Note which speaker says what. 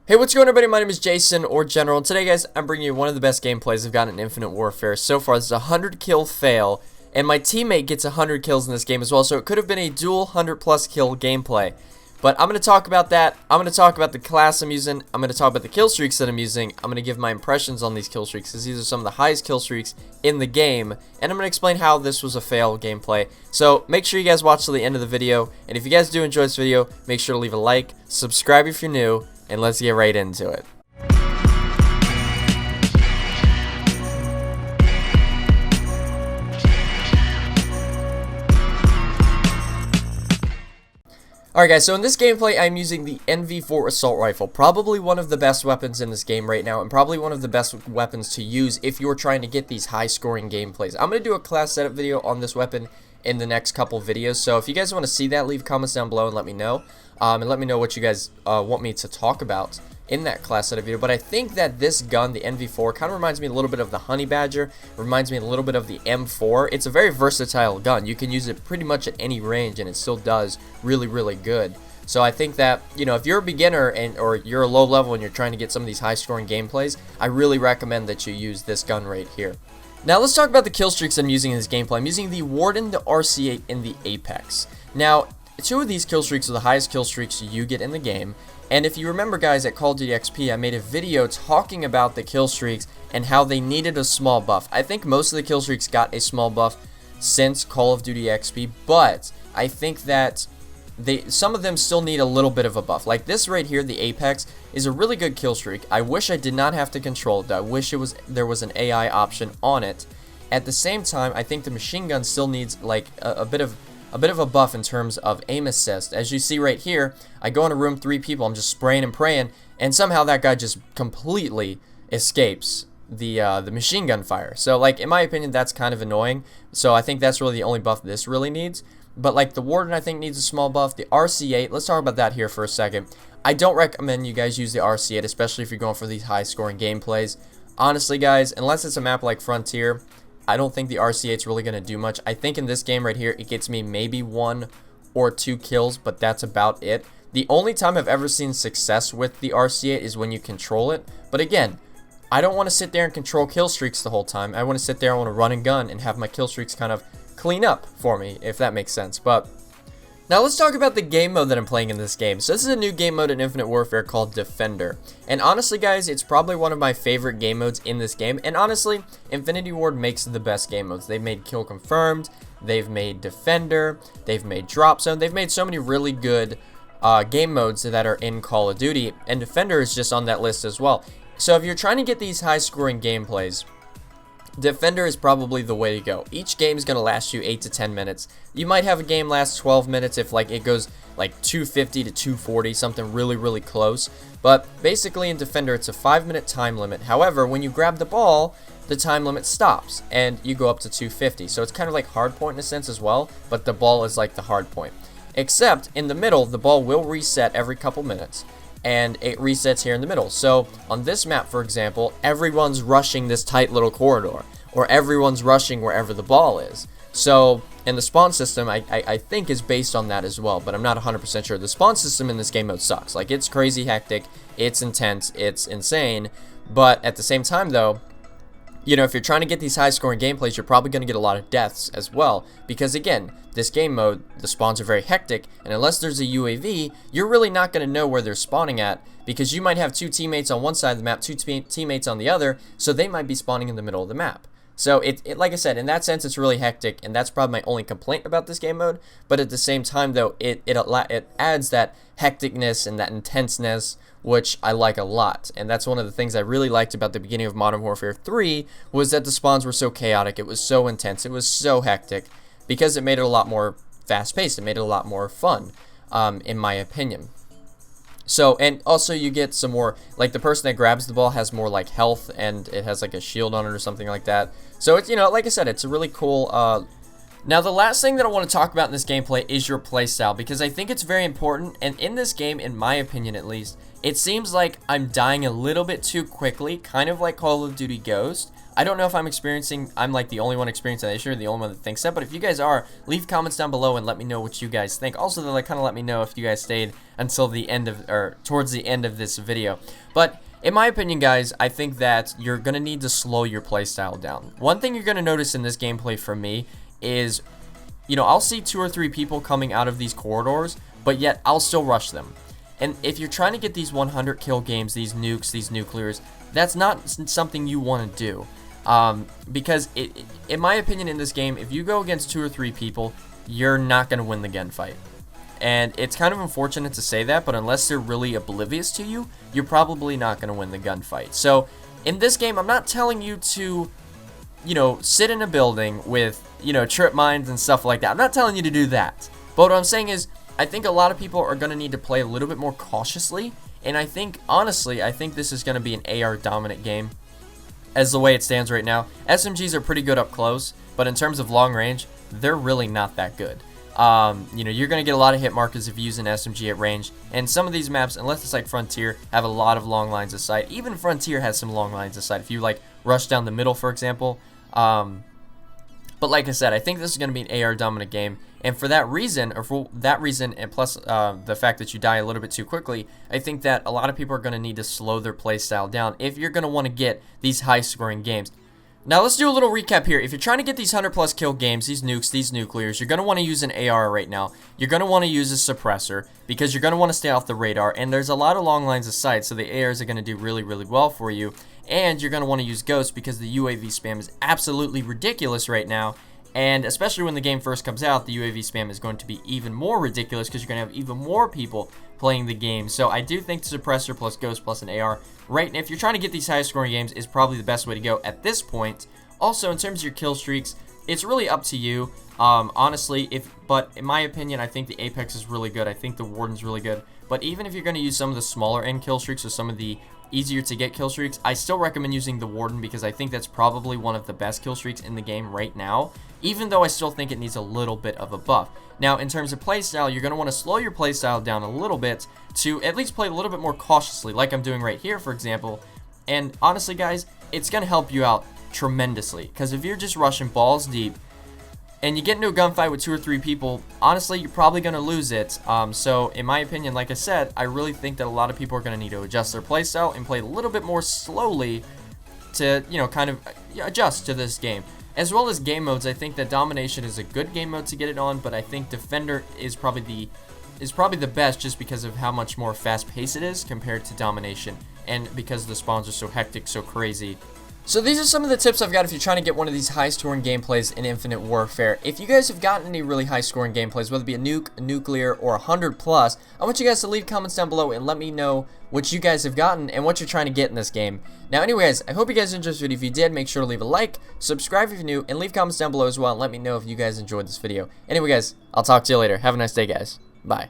Speaker 1: Hey, what's going on, everybody? My name is Jason, or General, and today, guys, I'm bringing you one of the best gameplays I've gotten in Infinite Warfare so far. This is a 100-kill fail, and my teammate gets 100 kills in this game as well, so it could have been a dual 100-plus kill gameplay. But I'm going to talk about that. I'm going to talk about the class I'm using. I'm going to talk about the kill streaks that I'm using. I'm going to give my impressions on these kill streaks, because these are some of the highest kill streaks in the game, and I'm going to explain how this was a fail gameplay. So make sure you guys watch till the end of the video, and if you guys do enjoy this video, make sure to leave a like, subscribe if you're new, and let's get right into it. Alright guys, so in this gameplay I'm using the NV4 Assault Rifle, probably one of the best weapons in this game right now, and probably one of the best weapons to use if you're trying to get these high scoring gameplays. I'm going to do a class setup video on this weapon in the next couple videos, so if you guys want to see that, leave comments down below and let me know. And let me know what you guys want me to talk about in that class setup video. But I think that this gun, the NV4, kind of reminds me a little bit of the Honey Badger, reminds me a little bit of the M4. It's a very versatile gun. You can use it pretty much at any range and it still does really, really good. So I think that, you know, if you're a beginner or you're a low level and you're trying to get some of these high scoring gameplays, I really recommend that you use this gun right here. Now let's talk about the kill streaks I'm using in this gameplay. I'm using the Warden, the RC8, and the Apex. Now, two of these kill streaks are the highest kill streaks you get in the game, and if you remember, guys, at Call of Duty XP I made a video talking about the kill streaks and how they needed a small buff. I think most of the kill streaks got a small buff since Call of Duty XP, but I think that some of them still need a little bit of a buff. Like this right here, the Apex, is a really good kill streak. I wish I did not have to control it. I wish there was an AI option on it. At the same time, I think the machine gun still needs like a bit of a buff in terms of aim assist. As you see right here, I go in a room, 3 people, I'm just spraying and praying, and somehow that guy just completely escapes the machine gun fire. So like, in my opinion, that's kind of annoying. So I think that's really the only buff this really needs. But like the Warden, I think, needs a small buff. The RC8, let's talk about that here for a second. I don't recommend you guys use the RC8, especially if you're going for these high scoring gameplays. Honestly, guys, unless it's a map like Frontier, I don't think the RC8 is really going to do much. I think in this game right here, it gets me maybe 1 or 2 kills, but that's about it. The only time I've ever seen success with the RC8 is when you control it. But again, I don't want to sit there and control kill streaks the whole time. I want to sit there, I want to run and gun and have my kill streaks kind of clean up for me, if that makes sense. But now let's talk about the game mode that I'm playing in this game. So this is a new game mode in Infinite Warfare called Defender. And honestly, guys, it's probably one of my favorite game modes in this game. And honestly, Infinity Ward makes the best game modes. They've made Kill Confirmed, they've made Defender, they've made Drop Zone. They've made so many really good game modes that are in Call of Duty. And Defender is just on that list as well. So if you're trying to get these high-scoring gameplays, Defender is probably the way to go. Each game is going to last you 8 to 10 minutes. You might have a game last 12 minutes if like it goes like 250 to 240, something really, really close. But basically in Defender, it's a 5-minute time limit. However, when you grab the ball, the time limit stops and you go up to 250. So it's kind of like hardpoint in a sense as well, but the ball is like the hardpoint. Except in the middle, the ball will reset every couple minutes, and it resets here in the middle. So on this map, for example, everyone's rushing this tight little corridor, or everyone's rushing wherever the ball is. So in the spawn system, I think is based on that as well, but I'm not 100% sure. The spawn system in this game mode sucks. Like, it's crazy hectic, it's intense, it's insane, but at the same time though, you know, if you're trying to get these high-scoring gameplays, you're probably going to get a lot of deaths as well. Because, again, this game mode, the spawns are very hectic, and unless there's a UAV, you're really not going to know where they're spawning at, because you might have 2 teammates on one side of the map, 2 teammates on the other, so they might be spawning in the middle of the map. So, like I said, in that sense, it's really hectic, and that's probably my only complaint about this game mode. But at the same time, though, it adds that hecticness and that intenseness, which I like a lot. And that's one of the things I really liked about the beginning of Modern Warfare 3, was that the spawns were so chaotic, it was so intense, it was so hectic, because it made it a lot more fast-paced, it made it a lot more fun, in my opinion. So, and also you get some more, like the person that grabs the ball has more like health, and it has like a shield on it or something like that. So it's, you know, like I said, it's a really cool. Now the last thing that I want to talk about in this gameplay is your playstyle, because I think it's very important, and in this game, in my opinion at least, it seems like I'm dying a little bit too quickly, kind of like Call of Duty Ghost, I don't know if I'm like the only one experiencing that issue, or the only one that thinks that, but if you guys are, leave comments down below and let me know what you guys think. Also, they'll kind of let me know if you guys stayed until the end of, or towards the end of this video. But in my opinion, guys, I think that you're going to need to slow your playstyle down. One thing you're going to notice in this gameplay from me is, you know, I'll see 2 or 3 people coming out of these corridors, but yet I'll still rush them. And if you're trying to get these 100 kill games, these nukes, these nuclears, that's not something you want to do. Because in my opinion in this game, if you go against 2 or 3 people, you're not going to win the gunfight. And it's kind of unfortunate to say that, but unless they're really oblivious to you, you're probably not going to win the gunfight. So, in this game, I'm not telling you to, you know, sit in a building with, you know, trip mines and stuff like that. I'm not telling you to do that. But what I'm saying is, I think a lot of people are going to need to play a little bit more cautiously. And I think, honestly, I think this is going to be an AR dominant game as the way it stands right now. SMGs are pretty good up close, but in terms of long range, they're really not that good. You know, you're going to get a lot of hit markers if you use an SMG at range, and some of these maps, unless it's like Frontier, have a lot of long lines of sight. Even Frontier has some long lines of sight if you like rush down the middle, for example. But like I said, I think this is going to be an AR dominant game, and for that reason, and plus the fact that you die a little bit too quickly, I think that a lot of people are going to need to slow their playstyle down if you're going to want to get these high scoring games. Now let's do a little recap here. If you're trying to get these 100+ kill games, these nukes, these nuclears, you're going to want to use an AR right now. You're going to want to use a suppressor because you're going to want to stay off the radar, and there's a lot of long lines of sight, so the ARs are going to do really, really well for you. And you're going to want to use Ghost because the UAV spam is absolutely ridiculous right now. And especially when the game first comes out, the UAV spam is going to be even more ridiculous because you're going to have even more people playing the game. So I do think the suppressor plus Ghost plus an AR, right, if you're trying to get these high scoring games, is probably the best way to go at this point. Also, in terms of your kill streaks, it's really up to you. Honestly, but in my opinion, I think the Apex is really good. I think the Warden's really good. But even if you're going to use some of the smaller end kill streaks or some of the easier to get kill streaks, I still recommend using the Warden because I think that's probably one of the best kill streaks in the game right now, even though I still think it needs a little bit of a buff. Now, in terms of playstyle, you're going to want to slow your playstyle down a little bit to at least play a little bit more cautiously, like I'm doing right here, for example. And honestly, guys, it's going to help you out tremendously, because if you're just rushing balls deep and you get into a gunfight with 2 or 3 people, honestly, you're probably going to lose it. So in my opinion, like I said, I really think that a lot of people are going to need to adjust their playstyle and play a little bit more slowly to, you know, kind of adjust to this game. As well as game modes, I think that Domination is a good game mode to get it on, but I think Defender is probably the best just because of how much more fast-paced it is compared to Domination, and because the spawns are so hectic, so crazy. So these are some of the tips I've got if you're trying to get one of these high-scoring gameplays in Infinite Warfare. If you guys have gotten any really high-scoring gameplays, whether it be a nuke, a nuclear, or 100+, I want you guys to leave comments down below and let me know what you guys have gotten and what you're trying to get in this game. Now anyways, I hope you guys enjoyed this video. If you did, make sure to leave a like, subscribe if you're new, and leave comments down below as well and let me know if you guys enjoyed this video. Anyway guys, I'll talk to you later. Have a nice day, guys. Bye.